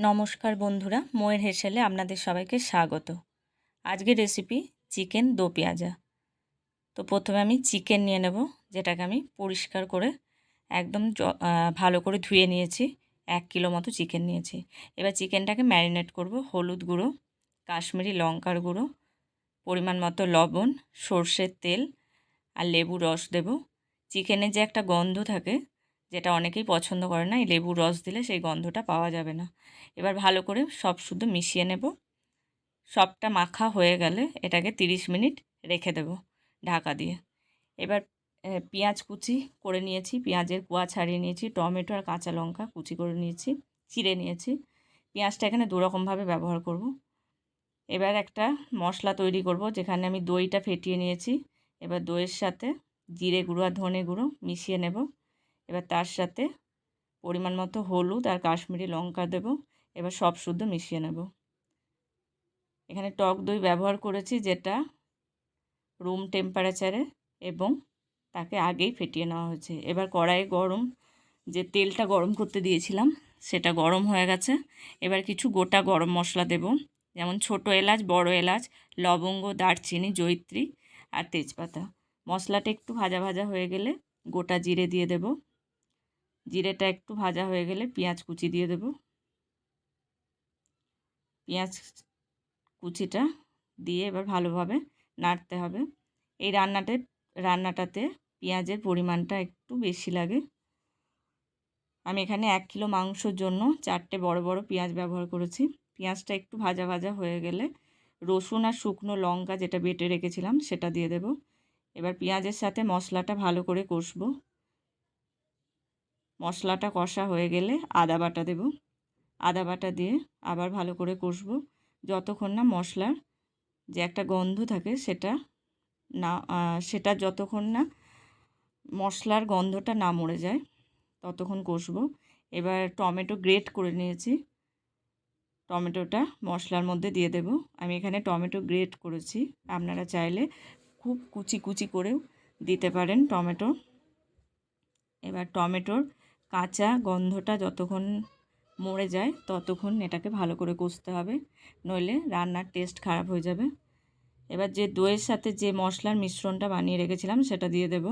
নমস্কার বন্ধুরা, মোয়ের হেসেলে আপনাদের সবাইকে স্বাগত। আজকের রেসিপি চিকেন দো পেঁয়াজা। তো প্রথমে আমি চিকেন নিয়ে নেব, যেটাকে আমি পরিষ্কার করে একদম ভালো করে ধুয়ে নিয়েছি। 1 কিলো মতো চিকেন নিয়েছি। এবার চিকেনটাকে ম্যারিনেট করব। হলুদ গুঁড়ো, কাশ্মীরি লঙ্কার গুঁড়ো, পরিমাণ মতো লবণ, সর্ষের তেল আর লেবুর রস দেব। চিকেনের যে একটা গন্ধ থাকে, যেটা অনেকেই পছন্দ করে না, এই লেবুর রস দিলে সেই গন্ধটা পাওয়া যাবে না। এবার ভালো করে সব শুদ্ধ মিশিয়ে নেব। সবটা মাখা হয়ে গেলে এটাকে 30 মিনিট রেখে দেব ঢাকা দিয়ে। এবার পেঁয়াজ কুচি করে নিয়েছি, পেঁয়াজের কোয়া ছাড়িয়ে নিয়েছি, টমেটো আর কাঁচা লঙ্কা কুচি করে নিয়েছি, চিড়ে নিয়েছি। পেঁয়াজটা এখানে দুরকমভাবে ব্যবহার করব। এবার একটা মশলা তৈরি করব, যেখানে আমি দইটা ফেটিয়ে নিয়েছি। এবার দইয়ের সাথে জিরে গুঁড়ো আর ধনে গুঁড়ো মিশিয়ে নেব। এবার তার সাথে পরিমাণ মতো হলুদ আর কাশ্মীরি লঙ্কা দেব। এবার সব শুদ্ধ মিশিয়ে নেব। এখানে টক দই ব্যবহার করেছি, যেটা রুম টেম্পারেচারে এবং তাকে আগেই ফেটিয়ে নেওয়া হয়েছে। এবার কড়াইয়ে যে তেলটা গরম করতে দিয়েছিলাম সেটা গরম হয়ে গেছে। এবার কিছু গোটা গরম মশলা দেব, যেমন ছোট এলাচ, বড় এলাচ, লবঙ্গ, দারচিনি, জয়িত্রী আর তেজপাতা। মশলাটা একটু ভাজা ভাজা হয়ে গেলে গোটা জিরে দিয়ে দেব। জিরেটা একটু ভাজা হয়ে গেলে পেঁয়াজ কুচি দিয়ে দেব। পেঁয়াজ কুচিটা দিয়ে এবার ভালোভাবে নাড়তে হবে। এই রান্নাটাতে পেঁয়াজের পরিমাণটা একটু বেশি লাগে। আমি এখানে 1 কিলো মাংসর জন্য 4টে বড় বড় পেঁয়াজ ব্যবহার করেছি। পেঁয়াজটা একটু ভাজা ভাজা হয়ে গেলে রসুন আর শুকনো লঙ্কা যেটা বেটে রেখেছিলাম সেটা দিয়ে দেব। এবার পেঁয়াজের সাথে মশলাটা ভালো করে কষবো। মশলাটা কষা হয়ে গেলে আদা বাটা দেব। আদা বাটা দিয়ে আবার ভালো করে কষবো, যতক্ষণ না মশলার যে একটা গন্ধ থাকে সেটা যতক্ষণ না মশলার গন্ধটা না মরে যায় ততক্ষণ কষবো। এবার টমেটো গ্রেট করে নিয়েছি, টমেটোটা মশলার মধ্যে দিয়ে দেব। আমি এখানে টমেটো গ্রেট করেছি, আপনারা চাইলে খুব কুচি কুচি করেও দিতে পারেন টমেটো। এবার টমেটোর কাঁচা গন্ধটা যতক্ষণ মরে যায় ততক্ষণ এটাকে ভালো করে কষতে হবে, নইলে রান্নার টেস্ট খারাপ হয়ে যাবে। এবার যে দইয়ের সাথে যে মশলার মিশ্রণটা বানিয়ে রেখেছিলাম সেটা দিয়ে দেব।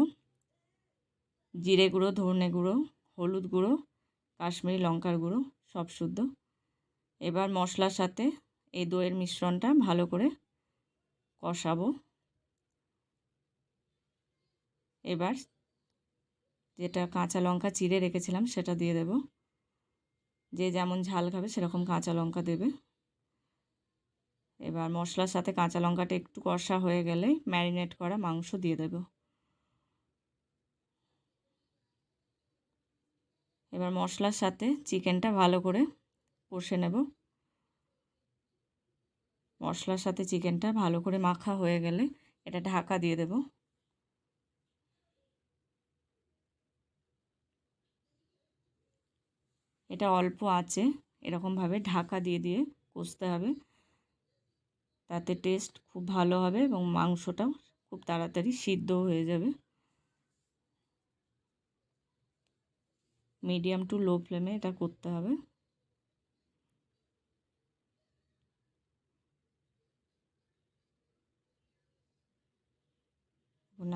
জিরে গুঁড়ো, ধনে গুঁড়ো, হলুদ গুঁড়ো, কাশ্মীরি লঙ্কার গুঁড়ো সব শুদ্ধ। এবার মশলার সাথে এই দইয়ের মিশ্রণটা ভালো করে কষাবো। এবার যেটা কাঁচা লঙ্কা চিড়ে রেখেছিলাম সেটা দিয়ে দেব। যে যেমন ঝাল খাবে সেরকম কাঁচা লঙ্কা দেবে। এবার মশলার সাথে কাঁচা লঙ্কাটা একটু কষা হয়ে গেলে ম্যারিনেট করা মাংস দিয়ে দেব। এবার মশলার সাথে চিকেনটা ভালো করে কষে নেব। মশলার সাথে চিকেনটা ভালো করে মাখা হয়ে গেলে এটা ঢাকা দিয়ে দেব। এটা অল্প আঁচে এরকমভাবে ঢাকা দিয়ে দিয়ে কষতে হবে, তাতে টেস্ট খুব ভালো হবে এবং মাংসটাও খুব তাড়াতাড়ি সিদ্ধ হয়ে যাবে। মিডিয়াম টু লো ফ্লেমে এটা করতে হবে।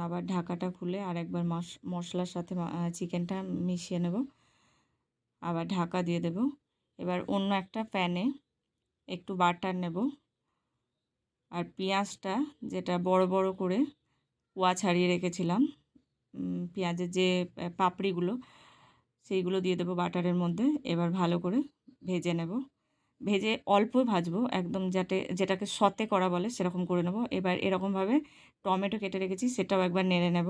আবার ঢাকাটা খুলে আরেকবার মশলার সাথে চিকেনটা মিশিয়ে নেব, আবার ঢাকা দিয়ে দেব। এবার অন্য একটা প্যানে একটু বাটার নেব, আর পেঁয়াজটা যেটা বড় বড় করে কোয়া ছাড়িয়ে রেখেছিলাম, পেঁয়াজের যে পাপড়িগুলো সেইগুলো দিয়ে দেবো বাটারের মধ্যে। এবার ভালো করে ভেজে নেব। ভেজে অল্প ভাজবো, একদম যেটাকে সতে করা বলে সেরকম করে নেব। এবার এরকমভাবে টমেটো কেটে রেখেছি সেটাও একবার নেড়ে নেব।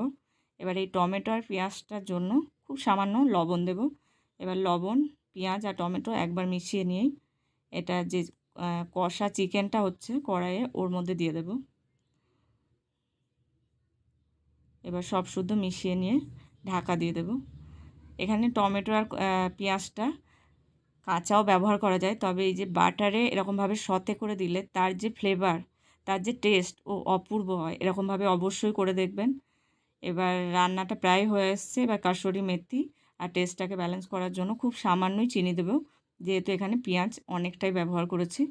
এবার এই টমেটো আর পেঁয়াজটার জন্য খুব সামান্য লবণ দেব। এবার লবণ, পেঁয়াজ আর টমেটো একবার মিশিয়ে নিয়েই এটা যে কষা চিকেনটা হচ্ছে কড়াইয়ে ওর মধ্যে দিয়ে দেব। এবার সব শুদ্ধ মিশিয়ে নিয়ে ঢাকা দিয়ে দেব। এখানে টমেটো আর পেঁয়াজটা কাঁচাও ব্যবহার করা যায়, তবে এই যে বাটারে এরকমভাবে সতে করে দিলে তার যে ফ্লেভার, তার যে টেস্ট ও অপূর্ব হয়। এরকমভাবে অবশ্যই করে দেখবেন। এবার রান্নাটা প্রায় হয়ে এসছে। এবার কাসুরি মেথি আর টেস্টটাকে ব্যালেন্স করার জন্য খুব সামান্যই চিনি দেব, যেহেতু এখানে পেঁয়াজ অনেকটাই ব্যবহার করেছি।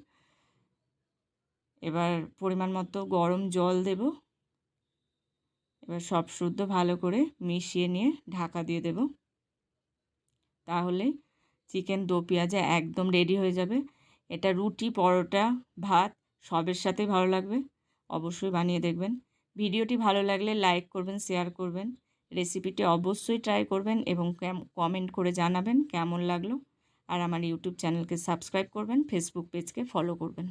এবার পরিমাণ মতো গরম জল দেব। এবার সব শুদ্ধ ভালো করে মিশিয়ে নিয়ে ঢাকা দিয়ে দেব। তাহলে চিকেন দো পেঁয়াজা একদম রেডি হয়ে যাবে। এটা রুটি, পরোটা, ভাত সবের সাথেই ভালো লাগবে। অবশ্যই বানিয়ে দেখবেন। ভিডিওটি ভালো লাগলে লাইক করবেন, শেয়ার করবেন। রেসিপিটি অবশ্যই ট্রাই করবেন এবং কমেন্ট করে জানাবেন কেমন লাগলো। আর আমার ইউটিউব চ্যানেলকে সাবস্ক্রাইব করবেন, ফেসবুক পেজকে ফলো করবেন।